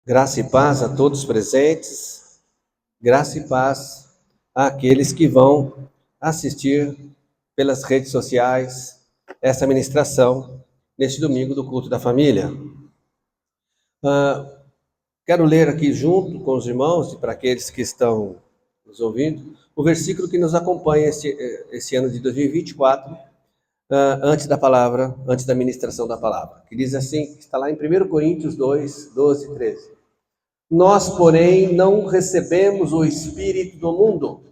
Graça e paz a todos presentes, graça e paz àqueles que vão assistir pelas redes sociais essa ministração neste domingo do culto da família. Quero ler aqui junto com os irmãos e para aqueles que estão nos ouvindo, o versículo que nos acompanha esse ano de 2024, antes da ministração da palavra, que diz assim, está lá em 1 Coríntios 2, 12 e 13. Nós, porém, não recebemos o Espírito do mundo,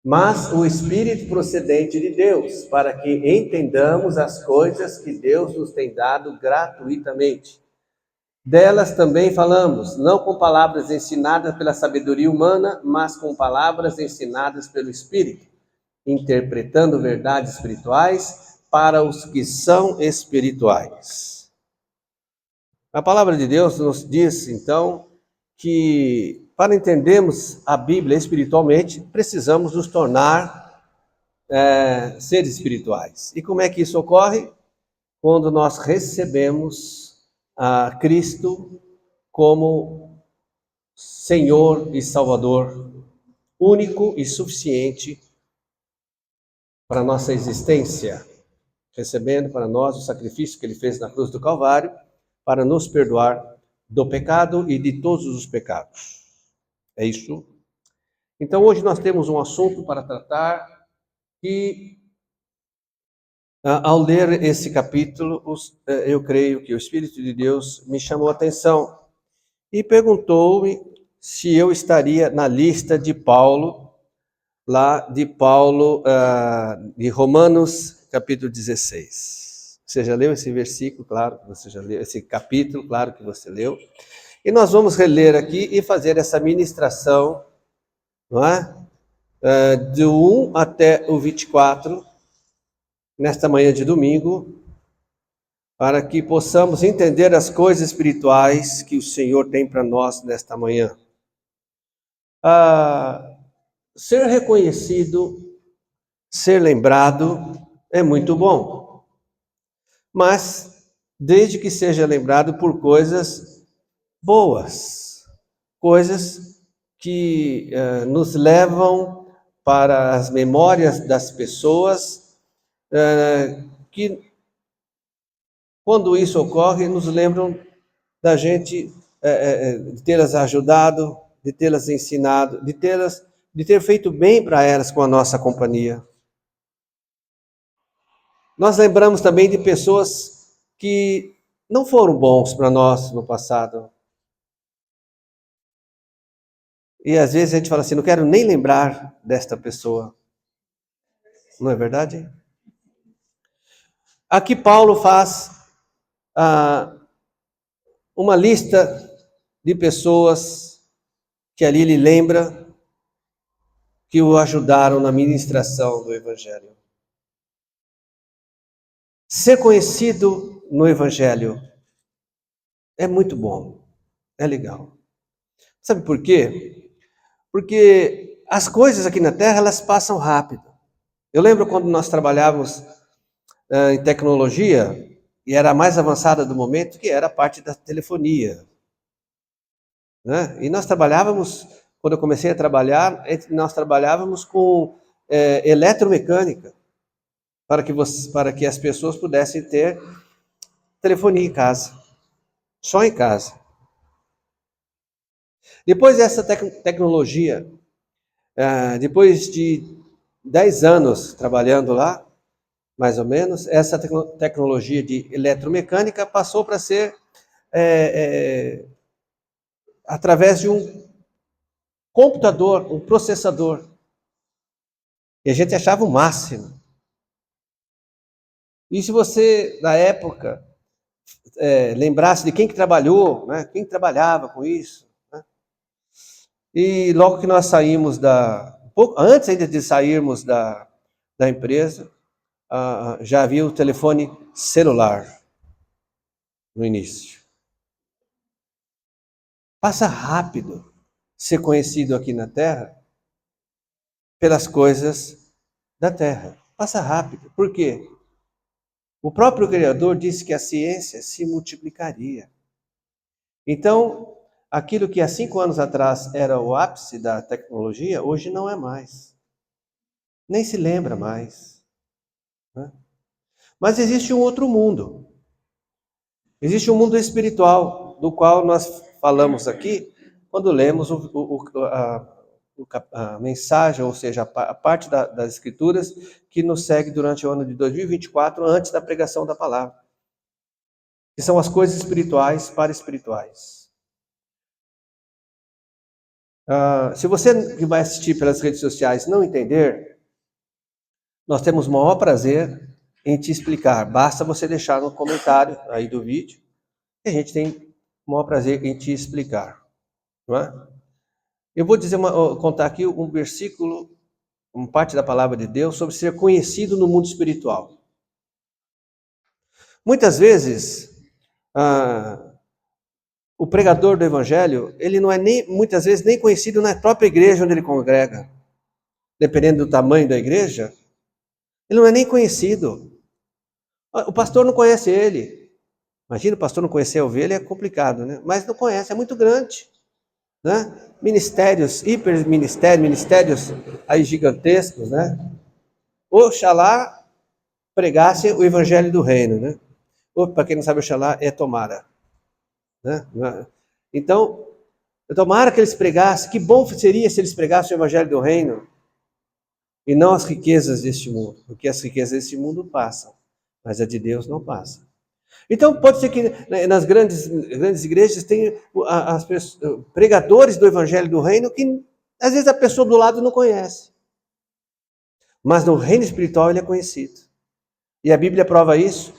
mas o Espírito procedente de Deus, para que entendamos as coisas que Deus nos tem dado gratuitamente. Delas também falamos, não com palavras ensinadas pela sabedoria humana, mas com palavras ensinadas pelo Espírito, interpretando verdades espirituais para os que são espirituais. A palavra de Deus nos diz, então, que para entendermos a Bíblia espiritualmente, precisamos nos tornar seres espirituais. E como é que isso ocorre? Quando nós recebemos a Cristo como Senhor e Salvador, único e suficiente para a nossa existência, recebendo para nós o sacrifício que Ele fez na cruz do Calvário, para nos perdoar do pecado e de todos os pecados. É isso. Então, hoje nós temos um assunto para tratar e, ao ler esse capítulo, eu creio que o Espírito de Deus me chamou a atenção e perguntou-me se eu estaria na lista de Paulo, de Romanos, capítulo 16. Você já leu esse versículo? Claro que você já leu. Esse capítulo, claro que você leu. E nós vamos reler aqui e fazer essa ministração, não é? Do 1 até o 24, nesta manhã de domingo, para que possamos entender as coisas espirituais que o Senhor tem para nós nesta manhã. Ser reconhecido, ser lembrado é muito bom, mas desde que seja lembrado por coisas boas, coisas que nos levam para as memórias das pessoas, que quando isso ocorre, nos lembram da gente, de tê-las ajudado, de tê-las ensinado, de ter feito bem para elas com a nossa companhia. Nós lembramos também de pessoas que não foram bons para nós no passado. E às vezes a gente fala assim, não quero nem lembrar desta pessoa. Não é verdade? Aqui Paulo faz uma lista de pessoas que ali ele lembra que o ajudaram na ministração do Evangelho. Ser conhecido no Evangelho é muito bom, é legal. Sabe por quê? Porque as coisas aqui na Terra, elas passam rápido. Eu lembro quando nós trabalhávamos em tecnologia, e era a mais avançada do momento, que era a parte da telefonia. Né? E nós trabalhávamos, quando eu comecei a trabalhar, nós trabalhávamos com eletromecânica, para que as pessoas pudessem ter telefonia em casa, só em casa. Depois dessa tecnologia, depois de 10 anos trabalhando lá, mais ou menos, essa tecnologia de eletromecânica passou para ser através de um computador, um processador. E a gente achava o máximo. E se você, na época, lembrasse de quem que trabalhou, né? Quem trabalhava com isso. Né? E logo que nós saímos antes ainda de sairmos da empresa, já havia o telefone celular no início. Passa rápido ser conhecido aqui na Terra pelas coisas da Terra. Passa rápido. Por quê? O próprio Criador disse que a ciência se multiplicaria. Então, aquilo que há 5 anos atrás era o ápice da tecnologia, hoje não é mais. Nem se lembra mais. Né? Mas existe um outro mundo. Existe um mundo espiritual, do qual nós falamos aqui, quando lemos a mensagem, ou seja, a parte das Escrituras, que nos segue durante o ano de 2024, antes da pregação da palavra. Que são as coisas espirituais para espirituais. Se você que vai assistir pelas redes sociais não entender, nós temos o maior prazer em te explicar. Basta você deixar no comentário aí do vídeo, que a gente tem o maior prazer em te explicar. Não é? Eu vou contar aqui um versículo, uma parte da palavra de Deus, sobre ser conhecido no mundo espiritual. Muitas vezes, o pregador do evangelho, ele não é muitas vezes nem conhecido na própria igreja onde ele congrega. Dependendo do tamanho da igreja, ele não é nem conhecido. O pastor não conhece ele. Imagina o pastor não conhecer a ovelha, é complicado, né? Mas não conhece, é muito grande. Né? Ministérios, ministérios aí gigantescos, né? Oxalá pregasse o evangelho do reino, né? Ou, para quem não sabe, oxalá é tomara. Né? Então, tomara que eles pregassem, que bom seria se eles pregassem o evangelho do reino e não as riquezas deste mundo, porque as riquezas deste mundo passam, mas a de Deus não passa. Então, pode ser que nas grandes igrejas tenha pregadores do evangelho do reino que, às vezes, a pessoa do lado não conhece. Mas no reino espiritual ele é conhecido. E a Bíblia prova isso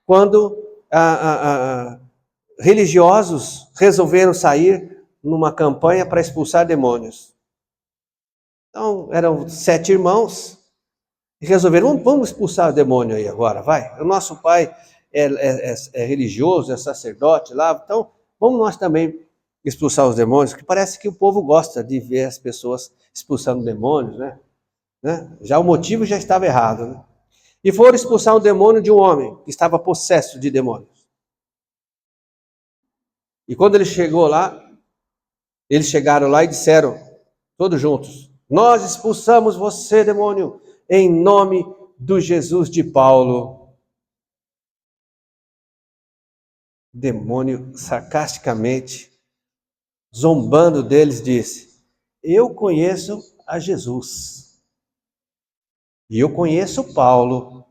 quando religiosos resolveram sair numa campanha para expulsar demônios. Então, eram 7 irmãos e resolveram, vamos expulsar o demônio aí agora, vai. O nosso pai é religioso, é sacerdote lá, então vamos nós também expulsar os demônios, que parece que o povo gosta de ver as pessoas expulsando demônios, né? Já o motivo já estava errado, né? E foram expulsar o demônio de um homem que estava possesso de demônios. E quando eles chegaram lá e disseram, todos juntos, nós expulsamos você, demônio, em nome do Jesus de Paulo. O demônio, sarcasticamente, zombando deles, disse, eu conheço a Jesus. E eu conheço Paulo.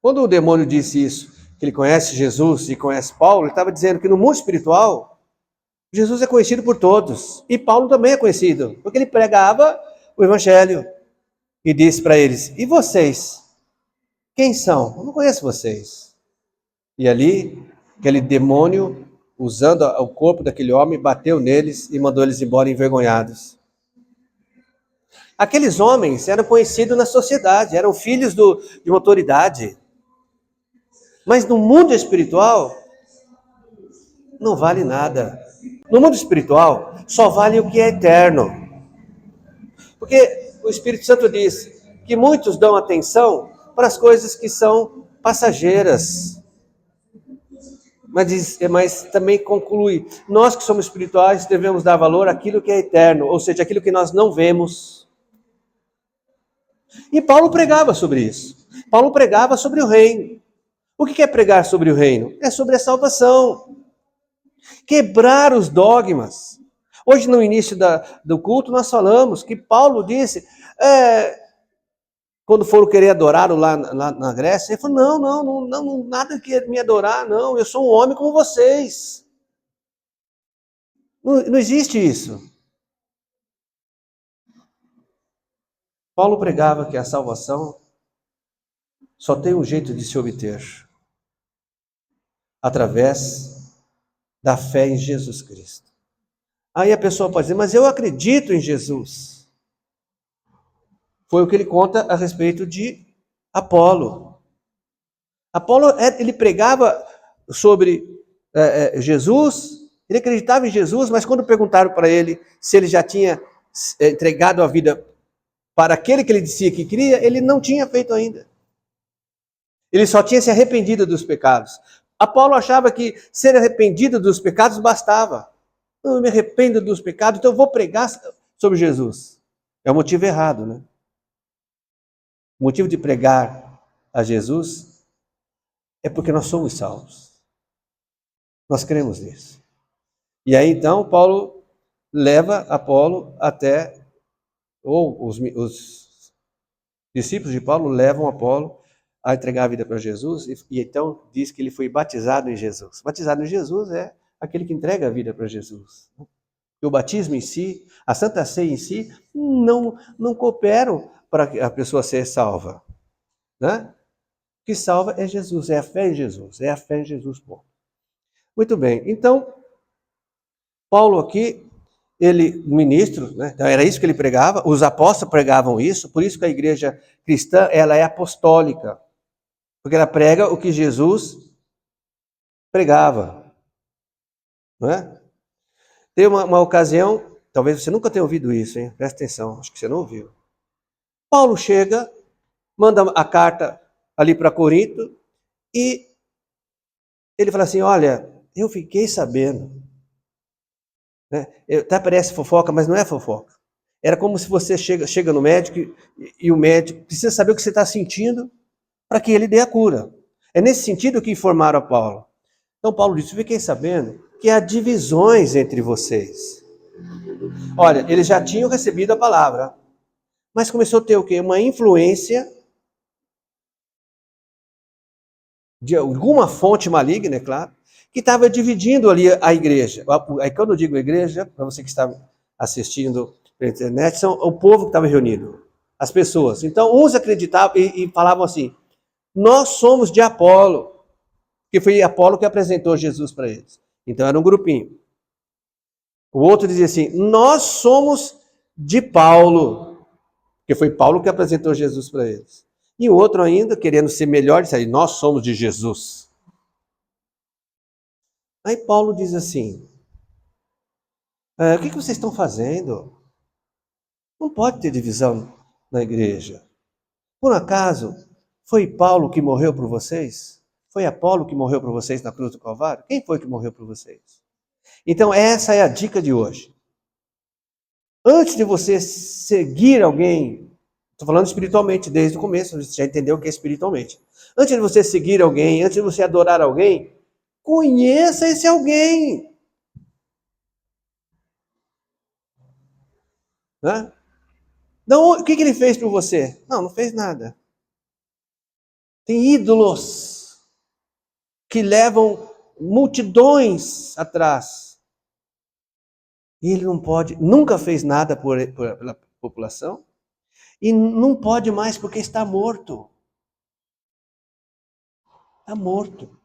Quando o demônio disse isso, que ele conhece Jesus e conhece Paulo, ele estava dizendo que no mundo espiritual, Jesus é conhecido por todos. E Paulo também é conhecido, porque ele pregava o evangelho. E disse para eles, e vocês? Quem são? Eu não conheço vocês. E ali, aquele demônio, usando o corpo daquele homem, bateu neles e mandou eles embora envergonhados. Aqueles homens eram conhecidos na sociedade, eram filhos de uma autoridade. Mas no mundo espiritual, não vale nada. No mundo espiritual, só vale o que é eterno. Porque o Espírito Santo diz que muitos dão atenção para as coisas que são passageiras. Mas também conclui, nós que somos espirituais devemos dar valor àquilo que é eterno, ou seja, aquilo que nós não vemos. E Paulo pregava sobre isso. Paulo pregava sobre o reino. O que é pregar sobre o reino? É sobre a salvação. Quebrar os dogmas. Hoje, no início do culto, nós falamos que Paulo disse, quando foram querer adorá-lo lá na Grécia, ele falou, não, nada que me adorar, não, eu sou um homem como vocês. Não existe isso. Paulo pregava que a salvação só tem um jeito de se obter, através da fé em Jesus Cristo. Aí a pessoa pode dizer, mas eu acredito em Jesus. Foi o que ele conta a respeito de Apolo. Apolo, ele pregava sobre Jesus, ele acreditava em Jesus, mas quando perguntaram para ele se ele já tinha entregado a vida para aquele que ele dizia que queria, ele não tinha feito ainda. Ele só tinha se arrependido dos pecados. Apolo achava que ser arrependido dos pecados bastava. Não, eu me arrependo dos pecados, então eu vou pregar sobre Jesus. É o motivo errado, né? O motivo de pregar a Jesus é porque nós somos salvos. Nós cremos nisso. E aí então Paulo leva Apolo até, ou os discípulos de Paulo levam Apolo a entregar a vida para Jesus, e então diz que ele foi batizado em Jesus. Batizado em Jesus é aquele que entrega a vida para Jesus. O batismo em si, a Santa Ceia em si, não cooperam para a pessoa ser salva. Né? O que salva é Jesus, é a fé em Jesus, é a fé em Jesus. Bom. Muito bem, então, Paulo aqui, ele, ministro, né? Então era isso que ele pregava, os apóstolos pregavam isso, por isso que a igreja cristã, ela é apostólica, porque ela prega o que Jesus pregava. Não é? Tem uma ocasião, talvez você nunca tenha ouvido isso, hein? Presta atenção, acho que você não ouviu. Paulo chega, manda a carta ali para Corinto e ele fala assim, olha, eu fiquei sabendo, né? Até parece fofoca, mas não é fofoca. Era como se você chega no médico e o médico precisa saber o que você está sentindo para que ele dê a cura. É nesse sentido que informaram a Paulo. Então Paulo disse, fiquei sabendo que há divisões entre vocês. Olha, eles já tinham recebido a palavra, mas começou a ter o quê? Uma influência de alguma fonte maligna, é claro, que estava dividindo ali a igreja. Aí quando eu digo igreja, para você que está assistindo pela internet, são o povo que estava reunido, as pessoas. Então, uns acreditavam e falavam assim, nós somos de Apolo, que foi Apolo que apresentou Jesus para eles. Então era um grupinho. O outro dizia assim, nós somos de Paulo, que foi Paulo que apresentou Jesus para eles. E o outro ainda, querendo ser melhor, disse aí, nós somos de Jesus. Aí Paulo diz assim, o que vocês estão fazendo? Não pode ter divisão na igreja. Por acaso, foi Paulo que morreu por vocês? Foi Apolo que morreu por vocês na cruz do Calvário? Quem foi que morreu por vocês? Então essa é a dica de hoje. Antes de você seguir alguém, estou falando espiritualmente desde o começo, você já entendeu o que é espiritualmente. Antes de você seguir alguém, antes de você adorar alguém, conheça esse alguém. Né? Não, o que ele fez por você? Não fez nada. Tem ídolos que levam multidões atrás. E ele não pode, nunca fez nada pela população. E não pode mais porque está morto. Está morto.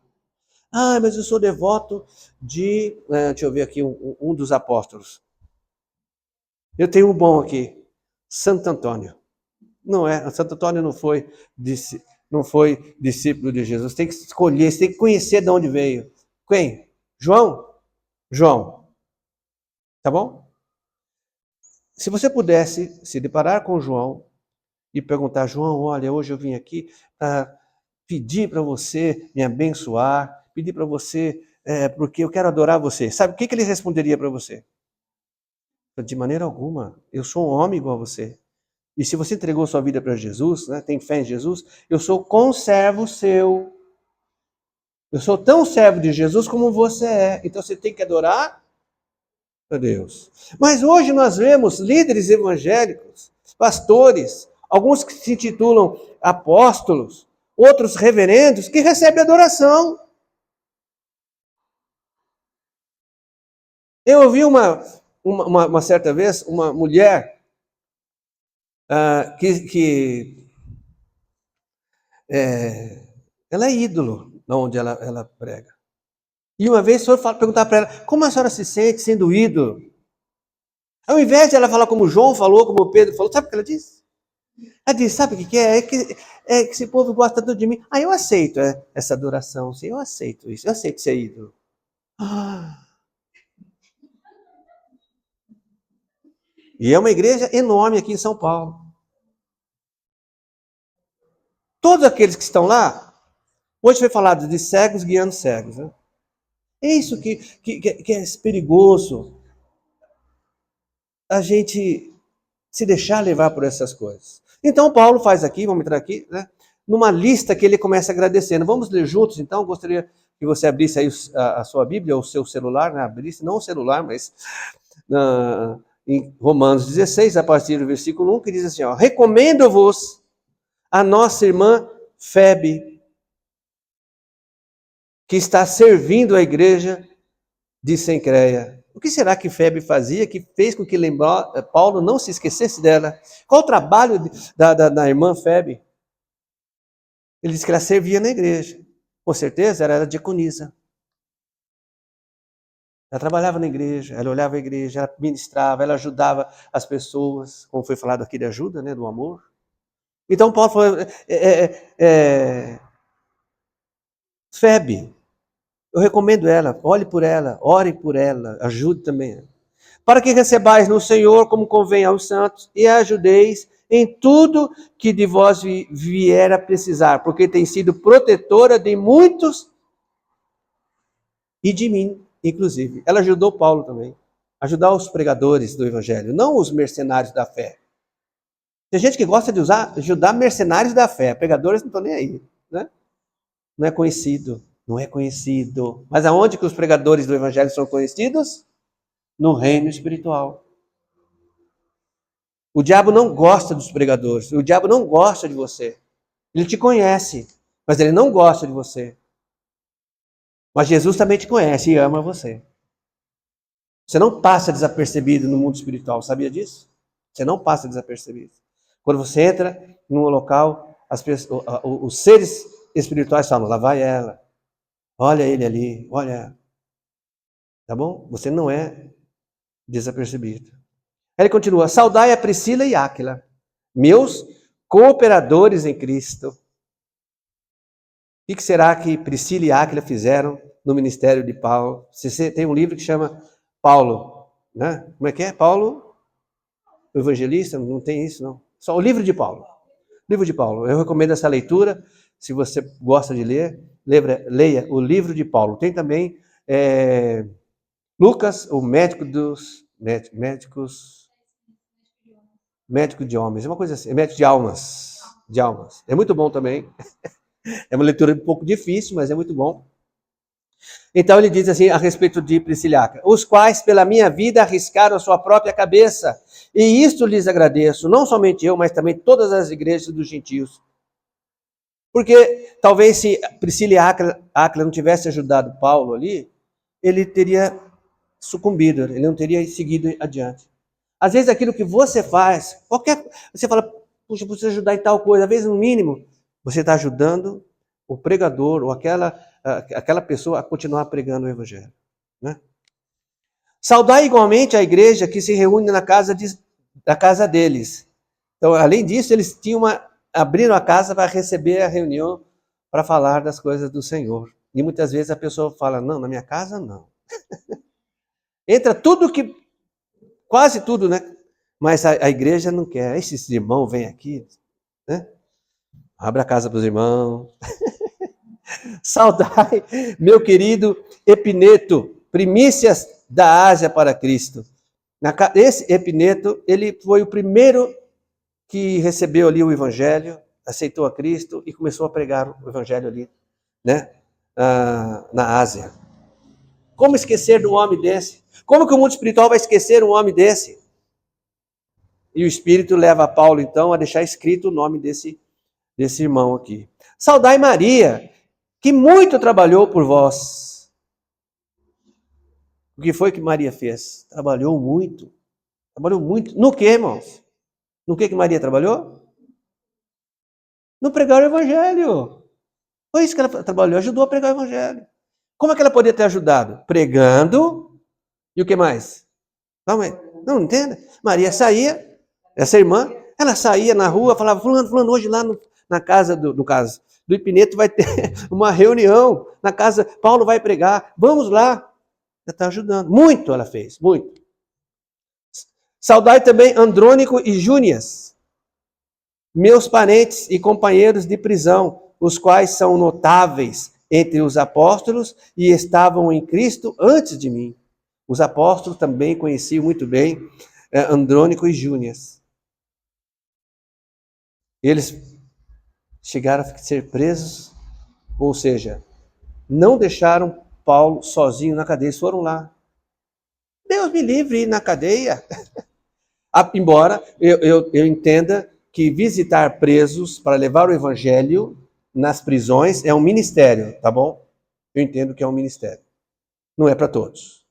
Ah, mas eu sou devoto de... deixa eu ver aqui um dos apóstolos. Eu tenho um bom aqui. Santo Antônio. Não é, Santo Antônio não foi discípulo de Jesus. Tem que escolher, você tem que conhecer de onde veio. Quem? João? João. Tá bom? Se você pudesse se deparar com João e perguntar, João, olha, hoje eu vim aqui para pedir para você me abençoar, pedir para você, porque eu quero adorar você. Sabe o que ele responderia para você? De maneira alguma, eu sou um homem igual a você. E se você entregou sua vida para Jesus, né, tem fé em Jesus, eu sou conservo seu. Eu sou tão servo de Jesus como você é. Então você tem que adorar a Deus. Mas hoje nós vemos líderes evangélicos, pastores, alguns que se intitulam apóstolos, outros reverendos, que recebem adoração. Eu ouvi uma certa vez uma mulher ela é ídolo onde ela prega. E uma vez o senhor perguntar para ela, como a senhora se sente sendo ídolo? Ao invés de ela falar como João falou, como Pedro falou, sabe o que ela disse? Ela disse, sabe o que é? É que esse povo gosta tanto de mim. Eu aceito essa adoração, sim, eu aceito isso, eu aceito ser ídolo. E é uma igreja enorme aqui em São Paulo. Todos aqueles que estão lá Hoje foi falado de cegos guiando cegos. Né? É isso que é perigoso. A gente se deixar levar por essas coisas. Então, Paulo faz aqui, vamos entrar aqui, né? Numa lista que ele começa agradecendo. Vamos ler juntos, então? Gostaria que você abrisse aí a sua Bíblia, ou o seu celular, né? Abrisse, não o celular, mas em Romanos 16, a partir do versículo 1, que diz assim, ó, recomendo-vos a nossa irmã Febe, que está servindo a igreja de Cencreia. O que será que Febe fazia que fez com que Paulo não se esquecesse dela? Qual o trabalho da irmã Febe? Ele disse que ela servia na igreja. Com certeza, ela era diaconisa. Ela trabalhava na igreja, ela olhava a igreja, ela ministrava, ela ajudava as pessoas, como foi falado aqui de ajuda, né, do amor. Então Paulo falou, Febe, eu recomendo ela, olhe por ela, ore por ela, ajude também. Para que recebais no Senhor como convém aos santos e a ajudeis em tudo que de vós vier a precisar, porque tem sido protetora de muitos e de mim, inclusive. Ela ajudou Paulo também. Ajudar os pregadores do evangelho, não os mercenários da fé. Tem gente que gosta de ajudar mercenários da fé. Pregadores não estão nem aí, né? Não é conhecido. Não é conhecido. Mas aonde que os pregadores do evangelho são conhecidos? No reino espiritual. O diabo não gosta dos pregadores. O diabo não gosta de você. Ele te conhece, mas ele não gosta de você. Mas Jesus também te conhece e ama você. Você não passa desapercebido no mundo espiritual, sabia disso? Você não passa desapercebido. Quando você entra num local, os seres espirituais falam, lá vai ela, olha ele ali, olha. Tá bom? Você não é desapercebido. Aí ele continua, saudai a Priscila e Áquila, meus cooperadores em Cristo. O que será que Priscila e Áquila fizeram no ministério de Paulo? Você tem um livro que chama Paulo, né? Como é que é? Paulo, o evangelista? Não tem isso, não. Só o livro de Paulo. Livro de Paulo. Eu recomendo essa leitura. Se você gosta de ler, leia o livro de Paulo. Tem também Lucas, o médico dos médico de homens, é uma coisa assim, médico de almas. É muito bom também. É uma leitura um pouco difícil, mas é muito bom. Então ele diz assim a respeito de Priscila, os quais pela minha vida arriscaram a sua própria cabeça, e isto lhes agradeço, não somente eu, mas também todas as igrejas dos gentios. Porque talvez se Priscila e Áquila não tivesse ajudado Paulo ali, ele teria sucumbido, ele não teria seguido adiante. Às vezes aquilo que você faz, você fala, puxa, preciso ajudar em tal coisa, às vezes no mínimo, você está ajudando o pregador ou aquela pessoa a continuar pregando o evangelho. Né? Saudar igualmente a igreja que se reúne na casa deles. Então, além disso, eles abriram a casa para receber a reunião para falar das coisas do Senhor. E muitas vezes a pessoa fala, não, na minha casa não. Entra quase tudo, né? Mas a igreja não quer. Esses irmãos vêm aqui, né? Abre a casa para os irmãos. Saudai, meu querido Epineto, primícias da Ásia para Cristo. Esse Epineto, ele foi o primeiro que recebeu ali o evangelho, aceitou a Cristo e começou a pregar o evangelho ali, né? Na Ásia. Como esquecer de um homem desse? Como que o mundo espiritual vai esquecer um homem desse? E o Espírito leva Paulo, então, a deixar escrito o nome desse irmão aqui. Saudai Maria, que muito trabalhou por vós. O que foi que Maria fez? Trabalhou muito. Trabalhou muito. No que, irmãos? No que Maria trabalhou? No pregar o evangelho. Foi isso que ela trabalhou, ajudou a pregar o evangelho. Como é que ela poderia ter ajudado? Pregando. E o que mais? Não entende? Maria saía, essa irmã, ela saía na rua, falava, fulano, hoje lá na casa do Epineto vai ter uma reunião na casa, Paulo vai pregar, vamos lá. Ela está ajudando. Muito ela fez, muito. Saudai também Andrônico e Júnias, meus parentes e companheiros de prisão. os quais são notáveis entre os apóstolos e estavam em Cristo antes de mim. Os apóstolos também conheciam muito bem Andrônico e Júnias. Eles chegaram a ser presos, ou seja, não deixaram Paulo sozinho na cadeia, eles foram lá. Deus me livre de ir na cadeia. Embora eu entenda que visitar presos para levar o evangelho nas prisões é um ministério, tá bom? Eu entendo que é um ministério. Não é para todos.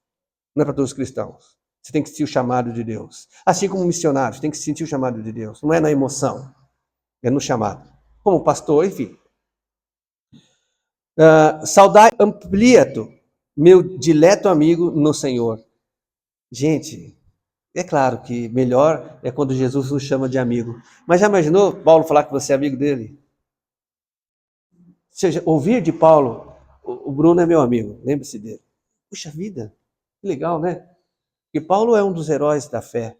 Não é para todos os cristãos. Você tem que sentir o chamado de Deus. Assim como missionários, tem que sentir o chamado de Deus. Não é na emoção, é no chamado. Como pastor, enfim. Saudai Ampliato, meu dileto amigo no Senhor. Gente, é claro que melhor é quando Jesus nos chama de amigo. Mas já imaginou Paulo falar que você é amigo dele? Ou seja, ouvir de Paulo, o Bruno é meu amigo, lembre-se dele. Puxa vida, que legal, né? Porque Paulo é um dos heróis da fé.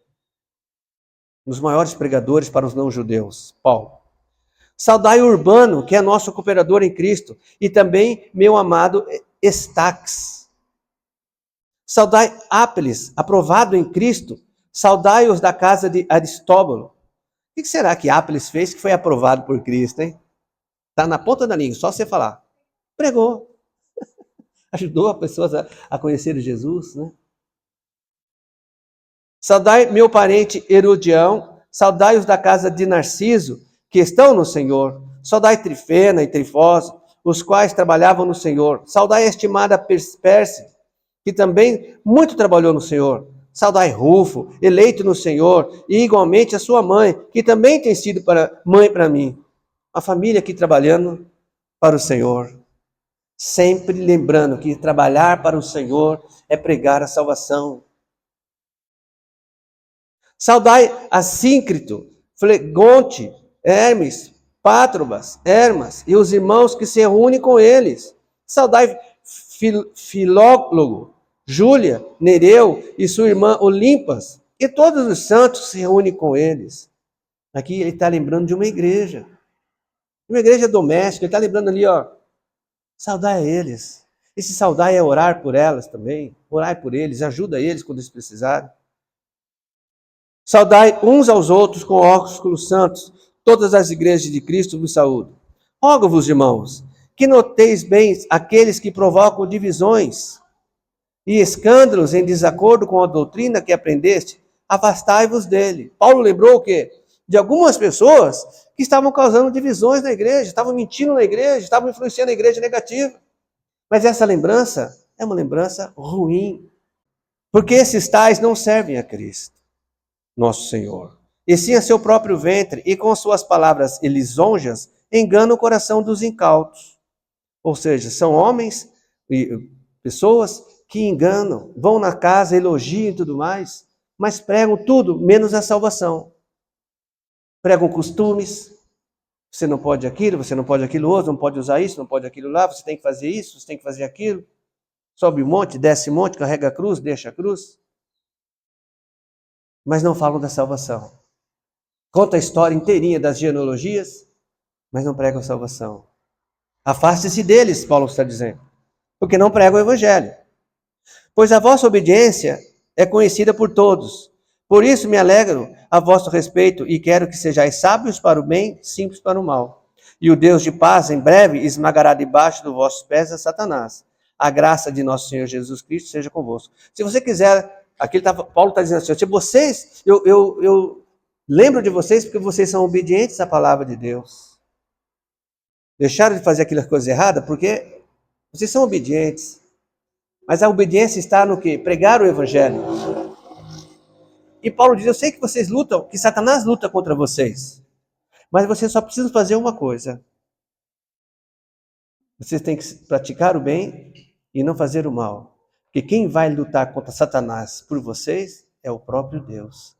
Um dos maiores pregadores para os não-judeus, Paulo. Saudai Urbano, que é nosso cooperador em Cristo, e também meu amado Estax. Saudai Ápeles, aprovado em Cristo. Saudai-os da casa de Aristóbulo. O que será que Ápeles fez que foi aprovado por Cristo, hein? Está na ponta da língua, só você falar. Pregou. Ajudou as pessoas a conhecer Jesus, né? Saudai meu parente Herodião. Saudai-os da casa de Narciso, que estão no Senhor. Saudai Trifena e Trifós, os quais trabalhavam no Senhor. Saudai a estimada Perse, que também muito trabalhou no Senhor. Saudai Rufo, eleito no Senhor, e igualmente a sua mãe, que também tem sido mãe para mim. A família aqui trabalhando para o Senhor. Sempre lembrando que trabalhar para o Senhor é pregar a salvação. Saudai Assíncrito, Flegonte, Hermes, Pátrobas, Hermas e os irmãos que se reúnem com eles. Saudai Filólogo, Júlia, Nereu e sua irmã Olimpas, e todos os santos se reúnem com eles. Aqui ele está lembrando de uma igreja doméstica, ele está lembrando ali, ó, saudar eles. Esse saudar é orar por elas também, orar por eles, ajuda eles quando eles precisarem. Saudai uns aos outros com ósculos santos, todas as igrejas de Cristo vos saúdam. Rogo-vos, irmãos, que noteis bem aqueles que provocam divisões e escândalos em desacordo com a doutrina que aprendeste, afastai-vos dele. Paulo lembrou o quê? De algumas pessoas que estavam causando divisões na igreja, estavam mentindo na igreja, estavam influenciando a igreja negativa. Mas essa lembrança é uma lembrança ruim, porque esses tais não servem a Cristo, nosso Senhor, e sim a seu próprio ventre, e com suas palavras lisonjas enganam o coração dos incautos. Ou seja, são homens e pessoas que enganam, vão na casa, elogiam e tudo mais, mas pregam tudo menos a salvação. Pregam costumes, você não pode aquilo, você não pode aquilo outro, não pode usar isso, não pode aquilo lá, você tem que fazer isso, você tem que fazer aquilo. Sobe um monte, desce um monte, carrega a cruz, deixa a cruz. Mas não falam da salvação. Conta a história inteirinha das genealogias, mas não pregam a salvação. Afaste-se deles, Paulo está dizendo, porque não pregam o evangelho. Pois a vossa obediência é conhecida por todos. Por isso me alegro a vosso respeito e quero que sejais sábios para o bem, simples para o mal. E o Deus de paz, em breve, esmagará debaixo dos vossos pés a Satanás. A graça de nosso Senhor Jesus Cristo seja convosco. Se você quiser, aqui Paulo está dizendo assim, se vocês, eu lembro de vocês porque vocês são obedientes à palavra de Deus. Deixaram de fazer aquela coisa errada porque vocês são obedientes. Mas a obediência está no quê? Pregar o evangelho. E Paulo diz, eu sei que vocês lutam, que Satanás luta contra vocês. Mas vocês só precisam fazer uma coisa. Vocês têm que praticar o bem e não fazer o mal. Porque quem vai lutar contra Satanás por vocês é o próprio Deus.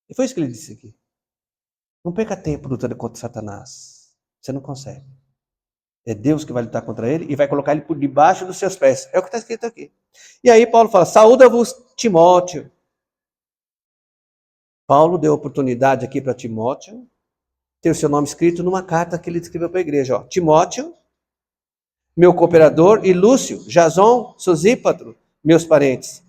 E foi isso que ele disse aqui. Não perca tempo lutando contra Satanás. Você não consegue. É Deus que vai lutar contra ele e vai colocar ele por debaixo dos seus pés. É o que está escrito aqui. E aí Paulo fala, saúda-vos Timóteo. Paulo deu oportunidade aqui para Timóteo tem o seu nome escrito numa carta que ele escreveu para a igreja. Ó, Timóteo, meu cooperador, e Lúcio, Jason, Sosípatro, meus parentes.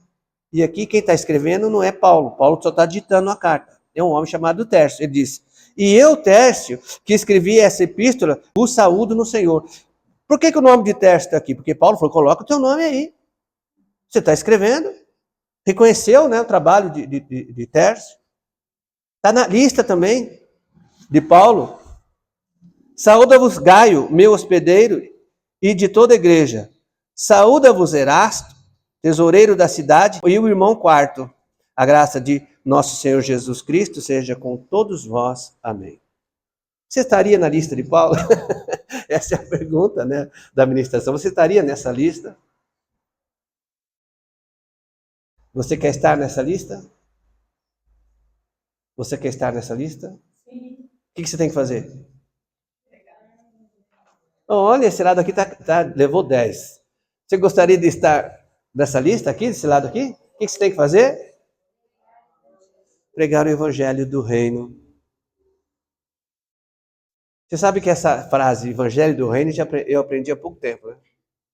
E aqui quem está escrevendo não é Paulo. Paulo só está ditando a carta. É um homem chamado Tércio. Ele diz, e eu, Tércio, que escrevi essa epístola, o saúdo no Senhor. Por que o nome de Tércio está aqui? Porque Paulo falou, coloca o teu nome aí. Você está escrevendo. Reconheceu, né, o trabalho de Tércio. Está na lista também de Paulo. Saúda-vos Gaio, meu hospedeiro, e de toda a igreja. Saúda-vos Erasto, tesoureiro da cidade, e o irmão Quarto. A graça de nosso Senhor Jesus Cristo seja com todos vós. Amém. Você estaria na lista de Paulo? Essa é a pergunta, né, da ministração. Você estaria nessa lista? Você quer estar nessa lista? Você quer estar nessa lista? Sim. O que você tem que fazer? Olha, esse lado aqui levou 10. Você gostaria de estar nessa lista aqui, desse lado aqui? O que você tem que fazer? Pregar o evangelho do reino. Você sabe que essa frase, evangelho do reino, eu aprendi há pouco tempo, né?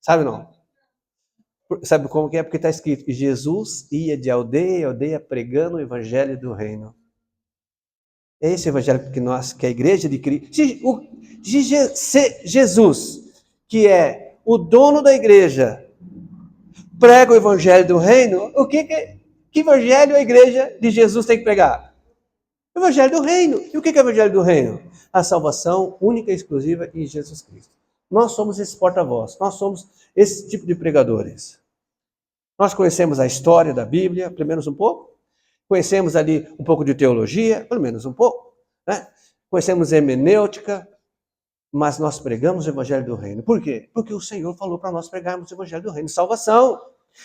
Sabe não? Sabe como que é? Porque está escrito que Jesus ia de aldeia em aldeia pregando o evangelho do reino. É esse evangelho que a igreja de Cristo... Se Jesus, que é o dono da igreja, prega o evangelho do reino, que evangelho a igreja de Jesus tem que pregar? O evangelho do reino. E o que é o evangelho do reino? A salvação única e exclusiva em Jesus Cristo. Nós somos esse porta-voz, nós somos esse tipo de pregadores. Nós conhecemos a história da Bíblia, pelo menos um pouco. Conhecemos ali um pouco de teologia, pelo menos um pouco. Né? Conhecemos hermenêutica, mas nós pregamos o evangelho do reino. Por quê? Porque o Senhor falou para nós pregarmos o evangelho do reino, salvação.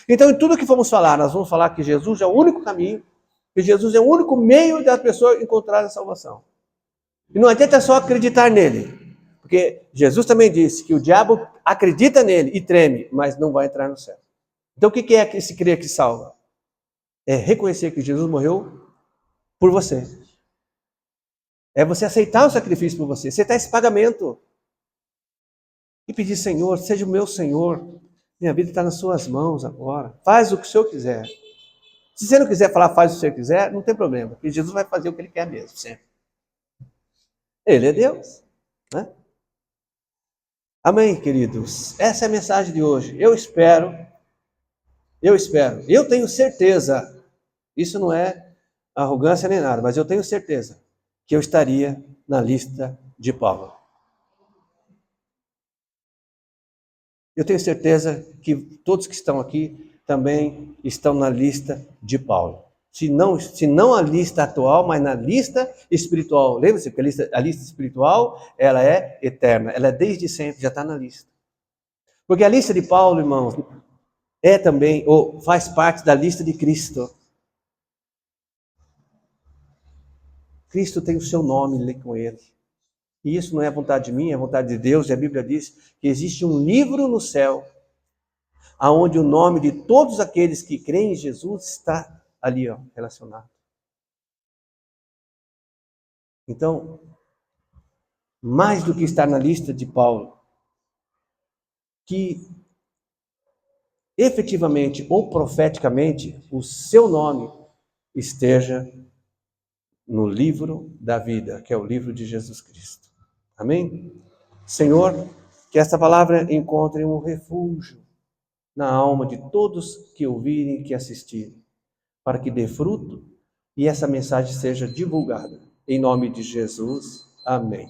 Então, em tudo que formos falar, nós vamos falar que Jesus é o único caminho, que Jesus é o único meio da pessoa encontrar a salvação. E não adianta só acreditar nele, porque Jesus também disse que o diabo acredita nele e treme, mas não vai entrar no céu. Então, o que é que se crê que salva? É reconhecer que Jesus morreu por você. É você aceitar o sacrifício por você, aceitar esse pagamento. E pedir, Senhor, seja o meu Senhor. Minha vida está nas suas mãos agora. Faz o que o Senhor quiser. Se você não quiser falar, faz o que o Senhor quiser, não tem problema. Porque Jesus vai fazer o que Ele quer mesmo, sempre. Ele é Deus. Né? Amém, queridos? Essa é a mensagem de hoje. Eu espero. Eu tenho certeza. Isso não é arrogância nem nada, mas eu tenho certeza que eu estaria na lista de Paulo. Eu tenho certeza que todos que estão aqui também estão na lista de Paulo. Se não a lista atual, mas na lista espiritual. Lembra-se que a lista espiritual, ela é eterna. Ela é desde sempre, já está na lista. Porque a lista de Paulo, irmãos, é também, ou faz parte da lista de Cristo. Cristo tem o seu nome, lê com ele. E isso não é vontade minha, é vontade de Deus. E a Bíblia diz que existe um livro no céu, aonde o nome de todos aqueles que creem em Jesus está ali, ó, relacionado. Então, mais do que estar na lista de Paulo, que efetivamente ou profeticamente o seu nome esteja no livro da vida, que é o livro de Jesus Cristo. Amém? Senhor, que esta palavra encontre um refúgio na alma de todos que ouvirem e que assistirem, para que dê fruto e essa mensagem seja divulgada. Em nome de Jesus. Amém.